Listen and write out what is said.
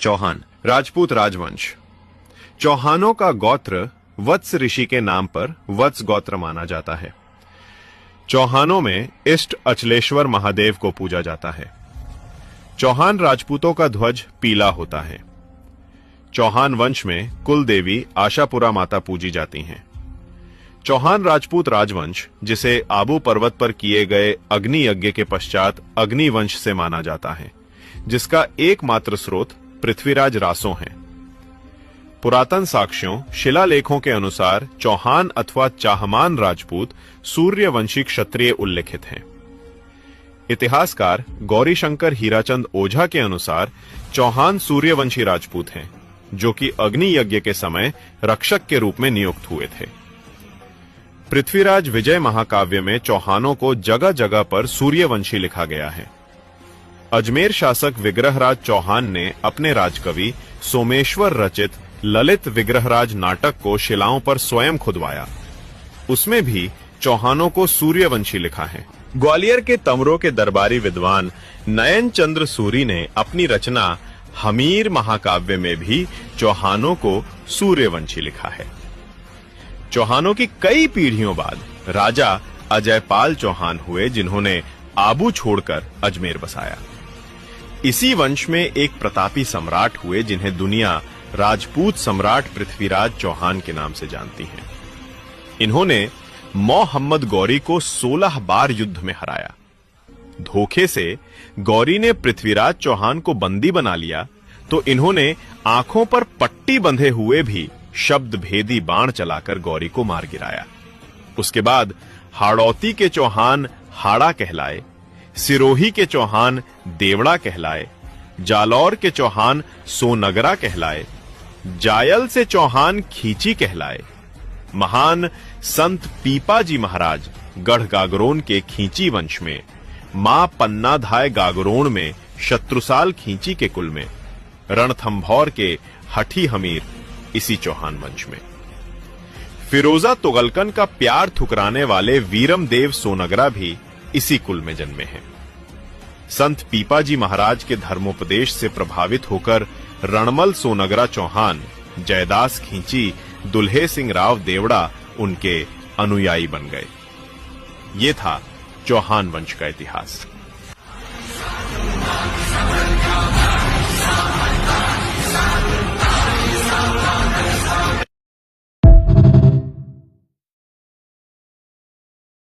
चौहान राजपूत राजवंश। चौहानों का गोत्र वत्स ऋषि के नाम पर वत्स गोत्र माना जाता है। चौहानों में इष्ट अचलेश्वर महादेव को पूजा जाता है। चौहान राजपूतों का ध्वज पीला होता है। चौहान वंश में कुल देवी आशापुरा माता पूजी जाती हैं। चौहान राजपूत राजवंश, जिसे आबू पर्वत पर किए गए अग्नि यज्ञ के पश्चात अग्नि वंश से माना जाता है, जिसका एकमात्र स्रोत पृथ्वीराज रासो हैं। पुरातन साक्ष्यों, शिलालेखों के अनुसार चौहान अथवा चाहमान राजपूत सूर्यवंशी क्षत्रिय उल्लेखित हैं। इतिहासकार गौरीशंकर हीराचंद ओझा के अनुसार चौहान सूर्यवंशी राजपूत हैं, जो कि अग्नि यज्ञ के समय रक्षक के रूप में नियुक्त हुए थे। पृथ्वीराज विजय महाकाव्य में चौहानों को जगह जगह पर सूर्यवंशी लिखा गया है। अजमेर शासक विग्रहराज चौहान ने अपने राजकवि सोमेश्वर रचित ललित विग्रहराज नाटक को शिलाओं पर स्वयं खुदवाया। उसमें भी चौहानों को सूर्यवंशी लिखा है। ग्वालियर के तमरों के दरबारी विद्वान नयन चंद्र सूरी ने अपनी रचना हमीर महाकाव्य में भी चौहानों को सूर्यवंशी लिखा है। चौहानों की कई पीढ़ियों बाद राजा अजयपाल चौहान हुए, जिन्होंने आबू छोड़कर अजमेर बसाया। इसी वंश में एक प्रतापी सम्राट हुए, जिन्हें दुनिया राजपूत सम्राट पृथ्वीराज चौहान के नाम से जानती है। इन्होंने मोहम्मद गौरी को 16 बार युद्ध में हराया। धोखे से गौरी ने पृथ्वीराज चौहान को बंदी बना लिया, तो इन्होंने आंखों पर पट्टी बंधे हुए भी शब्द भेदी बाण चलाकर गौरी को मार गिराया। उसके बाद हाड़ौती के चौहान हाड़ा कहलाए, सिरोही के चौहान देवड़ा कहलाए, जालौर के चौहान सोनगरा कहलाए, जायल से चौहान खींची कहलाए। महान संत पीपाजी महाराज गढ़ गागरोन के खींची वंश में, मां पन्नाधाय गागरोन में शत्रुसाल खींची के कुल में, रणथंभौर के हठी हमीर इसी चौहान वंश में। फिरोजा तुगलकन का प्यार ठुकराने वाले वीरम देव सोनगरा भी इसी कुल में जन्मे हैं। संत पीपाजी महाराज के धर्मोपदेश से प्रभावित होकर रणमल सोनगरा चौहान, जयदास खींची, दुल्हे सिंह राव देवड़ा उनके अनुयायी बन गए। ये था चौहान वंश का इतिहास।